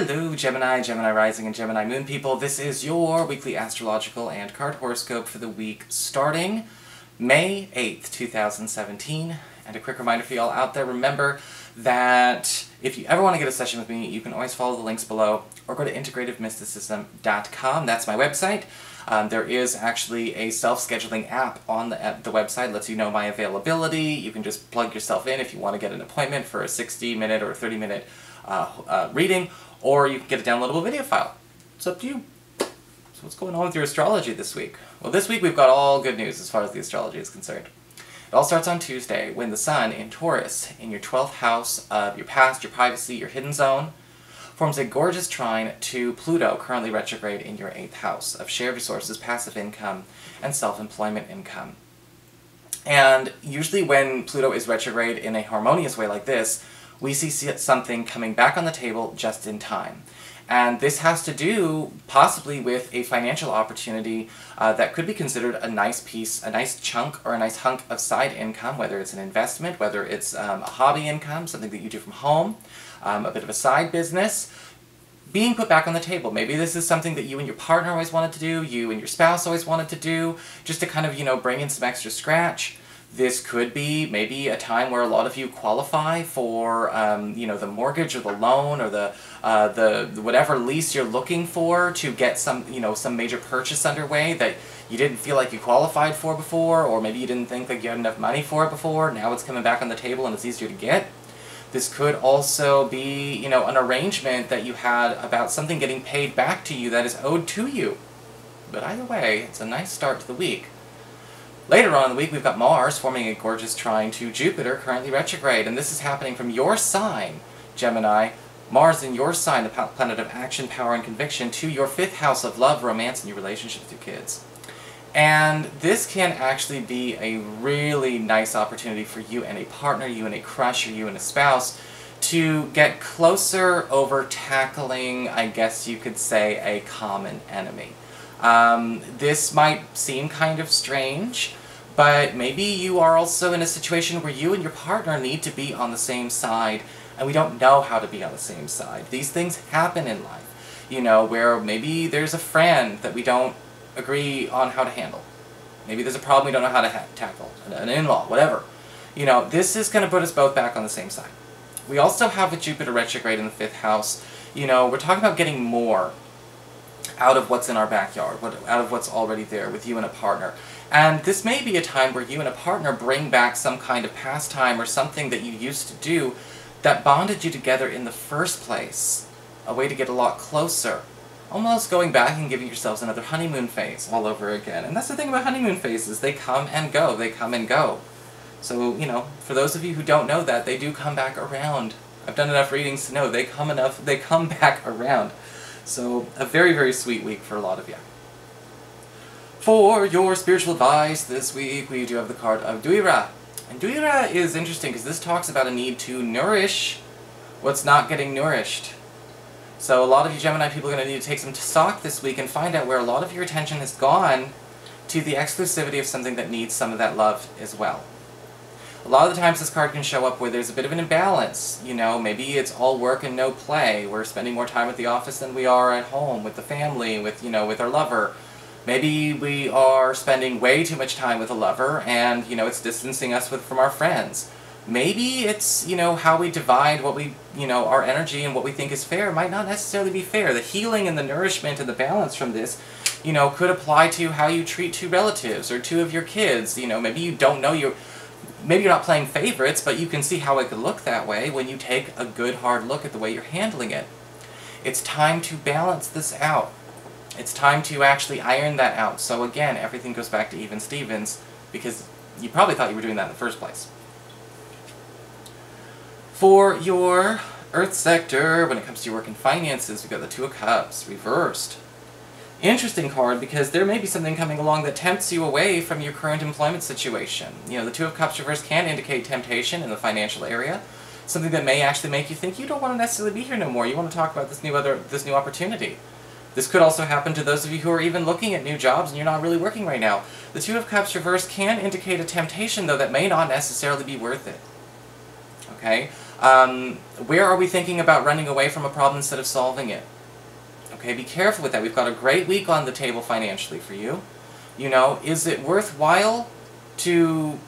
Hello Gemini, Gemini Rising, and Gemini Moon people. This is your weekly astrological and card horoscope for the week starting May 8th, 2017. And a quick reminder for y'all out there, remember that if you ever want to get a session with me, you can always follow the links below or go to integrativemysticism.com. That's my website. There is actually a self-scheduling app on the website, lets you know my availability. You can just plug yourself in if you want to get an appointment for a 60-minute or a 30-minute reading, or you can get a downloadable video file. It's up to you. So what's going on with your astrology this week? Well, this week we've got all good news as far as the astrology is concerned. It all starts on Tuesday when the Sun in Taurus, in your 12th house of your past, your privacy, your hidden zone, forms a gorgeous trine to Pluto, currently retrograde in your 8th house of shared resources, passive income, and self-employment income. And usually when Pluto is retrograde in a harmonious way like this, we see something coming back on the table just in time. And this has to do possibly with a financial opportunity that could be considered a nice piece, a nice chunk or a nice hunk of side income, whether it's an investment, whether it's a hobby income, something that you do from home, a bit of a side business, being put back on the table. Maybe this is something that you and your partner always wanted to do, you and your spouse always wanted to do, just to kind of, bring in some extra scratch. This could be maybe a time where a lot of you qualify for, the mortgage or the loan or the whatever lease you're looking for to get some major purchase underway that you didn't feel like you qualified for before, or maybe you didn't think that you had enough money for it before. Now it's coming back on the table and it's easier to get. This could also be, an arrangement that you had about something getting paid back to you that is owed to you. But either way, it's a nice start to the week. Later on in the week, we've got Mars forming a gorgeous trine to Jupiter, currently retrograde, and this is happening from your sign, Gemini. Mars in your sign, the planet of action, power, and conviction, to your 5th house of love, romance, and your relationship with your kids. And this can actually be a really nice opportunity for you and a partner, you and a crush, or you and a spouse, to get closer over tackling, I guess you could say, a common enemy. This might seem kind of strange, but maybe you are also in a situation where you and your partner need to be on the same side, and we don't know how to be on the same side. These things happen in life, where maybe there's a friend that we don't agree on how to handle. Maybe there's a problem we don't know how to tackle, an in-law, whatever. This is going to put us both back on the same side. We also have with Jupiter retrograde in the 5th house, we're talking about getting more out of what's in our backyard, out of what's already there with you and a partner. And this may be a time where you and a partner bring back some kind of pastime or something that you used to do that bonded you together in the first place, a way to get a lot closer. Almost going back and giving yourselves another honeymoon phase all over again. And that's the thing about honeymoon phases, they come and go, they come and go. So, for those of you who don't know that, they do come back around. I've done enough readings to know they come back around. So, a very, very sweet week for a lot of you. For your spiritual advice this week, we do have the card of Duira. And Duira is interesting because this talks about a need to nourish what's not getting nourished. So a lot of you Gemini people are going to need to take some stock this week and find out where a lot of your attention has gone to the exclusivity of something that needs some of that love as well. A lot of the times this card can show up where there's a bit of an imbalance. Maybe it's all work and no play. We're spending more time at the office than we are at home, with the family, with our lover. Maybe we are spending way too much time with a lover and, it's distancing us from our friends. Maybe it's, how we divide what we, our energy and what we think is fair might not necessarily be fair. The healing and the nourishment and the balance from this, could apply to how you treat 2 relatives or 2 of your kids. Maybe you don't know maybe you're not playing favorites, but you can see how it could look that way when you take a good hard look at the way you're handling it. It's time to balance this out. It's time to actually iron that out. So again, everything goes back to even Stevens, because you probably thought you were doing that in the first place. For your Earth sector, when it comes to your work and finances, we've got the 2 of Cups, reversed. Interesting card, because there may be something coming along that tempts you away from your current employment situation. The 2 of Cups reversed can indicate temptation in the financial area, something that may actually make you think you don't want to necessarily be here no more. You want to talk about this new opportunity. This could also happen to those of you who are even looking at new jobs and you're not really working right now. The 2 of Cups reversed can indicate a temptation, though, that may not necessarily be worth it. Okay? Where are we thinking about running away from a problem instead of solving it? Okay, be careful with that. We've got a great week on the table financially for you. You know, is it worthwhile to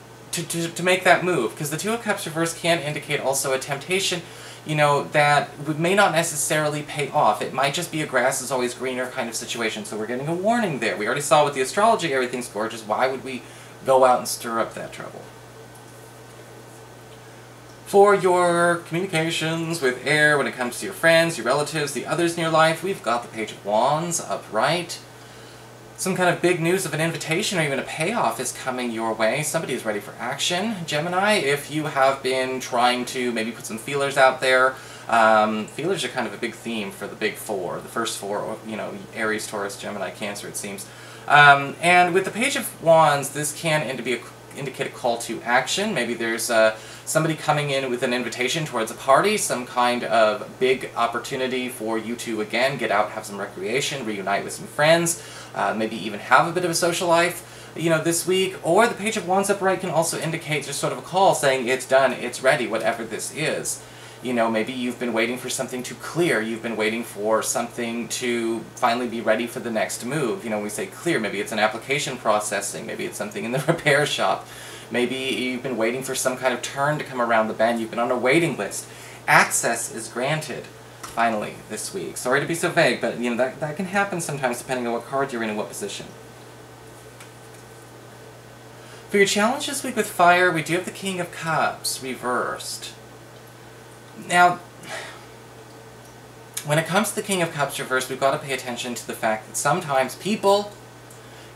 make that move? Because the Two of Cups reversed can indicate also a temptation, you know, that may not necessarily pay off. It might just be a grass is always greener kind of situation, so we're getting a warning there. We already saw with the astrology, everything's gorgeous. Why would we go out and stir up that trouble? For your communications with air, when it comes to your friends, your relatives, the others in your life, we've got the Page of Wands upright. Some kind of big news of an invitation or even a payoff is coming your way. Somebody is ready for action. Gemini, if you have been trying to maybe put some feelers out there, feelers are kind of a big theme for the big four, the first four, you know, Aries, Taurus, Gemini, Cancer, it seems. And with the Page of Wands, this can indicate a call to action. Maybe there's somebody coming in with an invitation towards a party, some kind of big opportunity for you to, again, get out, have some recreation, reunite with some friends, maybe even have a bit of a social life, you know, this week. Or the Page of Wands upright can also indicate just sort of a call saying it's done, it's ready, whatever this is. You know, maybe you've been waiting for something to clear, you've been waiting for something to finally be ready for the next move. You know, when we say clear, maybe it's an application processing, maybe it's something in the repair shop, maybe you've been waiting for some kind of turn to come around the bend, you've been on a waiting list. Access is granted, finally, this week. Sorry to be so vague, but you know, that can happen sometimes depending on what card you're in and what position. For your challenge this week with fire, we do have the King of Cups reversed. Now, when it comes to the King of Cups reversed, we've got to pay attention to the fact that sometimes people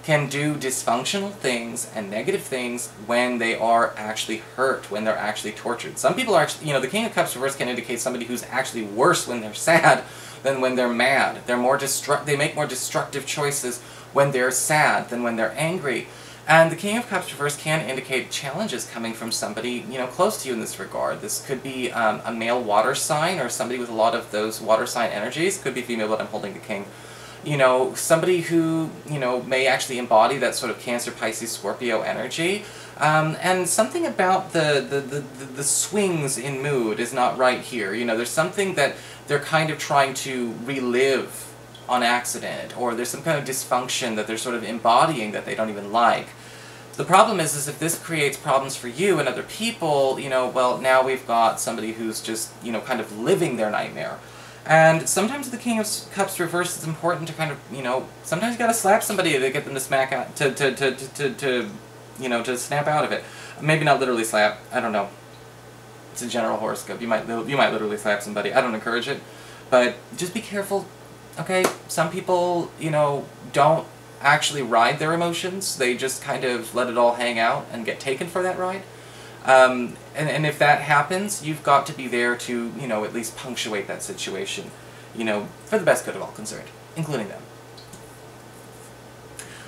can do dysfunctional things and negative things when they are actually hurt, when they're actually tortured. Some people are actually, you know, the King of Cups reversed can indicate somebody who's actually worse when they're sad than when they're mad. They make more destructive choices when they're sad than when they're angry. And the King of Cups reversed can indicate challenges coming from somebody, you know, close to you in this regard. This could be a male water sign or somebody with a lot of those water sign energies. Could be female, but I'm holding the King. You know, somebody who, you know, may actually embody that sort of Cancer, Pisces, Scorpio energy. And something about the swings in mood is not right here. You know, there's something that they're kind of trying to relive on accident, or there's some kind of dysfunction that they're sort of embodying that they don't even like. The problem is if this creates problems for you and other people, you know, well, now we've got somebody who's just, you know, kind of living their nightmare. And sometimes the King of Cups reversed is important to kind of, you know, sometimes you gotta slap somebody to get them to smack out, you know, to snap out of it. Maybe not literally slap, I don't know. It's a general horoscope. You might literally slap somebody. I don't encourage it. But just be careful. Okay, some people, you know, don't actually ride their emotions. They just kind of let it all hang out and get taken for that ride. And if that happens, you've got to be there to, you know, at least punctuate that situation, you know, for the best good of all concerned, including them.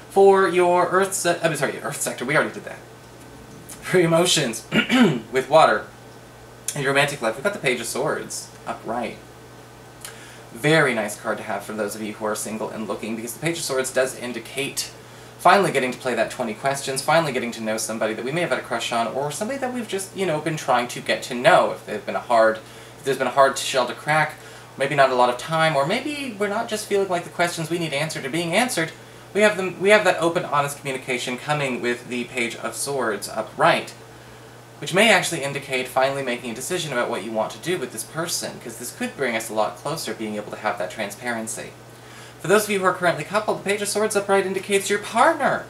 For your Earth sector, we already did that. For your emotions with water and your romantic life, we've got the Page of Swords upright. Very nice card to have for those of you who are single and looking, because the Page of Swords does indicate finally getting to play that 20 questions, finally getting to know somebody that we may have had a crush on, or somebody that we've just, you know, been trying to get to know. If there's been a hard shell to crack, maybe not a lot of time, or maybe we're not just feeling like the questions we need answered are being answered. We have that open, honest communication coming with the Page of Swords upright, which may actually indicate finally making a decision about what you want to do with this person, because this could bring us a lot closer being able to have that transparency. For those of you who are currently coupled, the Page of Swords upright indicates your partner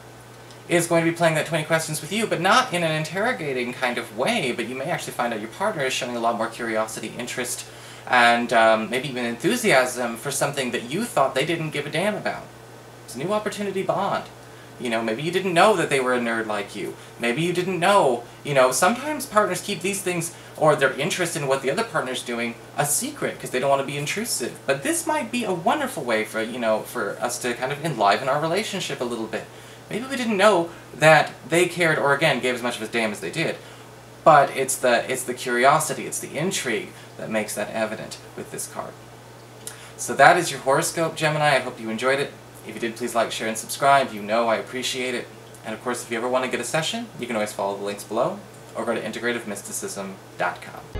is going to be playing that 20 questions with you, but not in an interrogating kind of way, but you may actually find out your partner is showing a lot more curiosity, interest, and maybe even enthusiasm for something that you thought they didn't give a damn about. It's a new opportunity bond. You know, maybe you didn't know that they were a nerd like you. Maybe you didn't know, you know, sometimes partners keep these things, or their interest in what the other partner's doing, a secret, because they don't want to be intrusive. But this might be a wonderful way for, you know, for us to kind of enliven our relationship a little bit. Maybe we didn't know that they cared, or again, gave as much of a damn as they did. But it's the curiosity, it's the intrigue that makes that evident with this card. So that is your horoscope, Gemini. I hope you enjoyed it. If you did, please like, share, and subscribe. You know I appreciate it. And of course, if you ever want to get a session, you can always follow the links below, or go to integrativemysticism.com.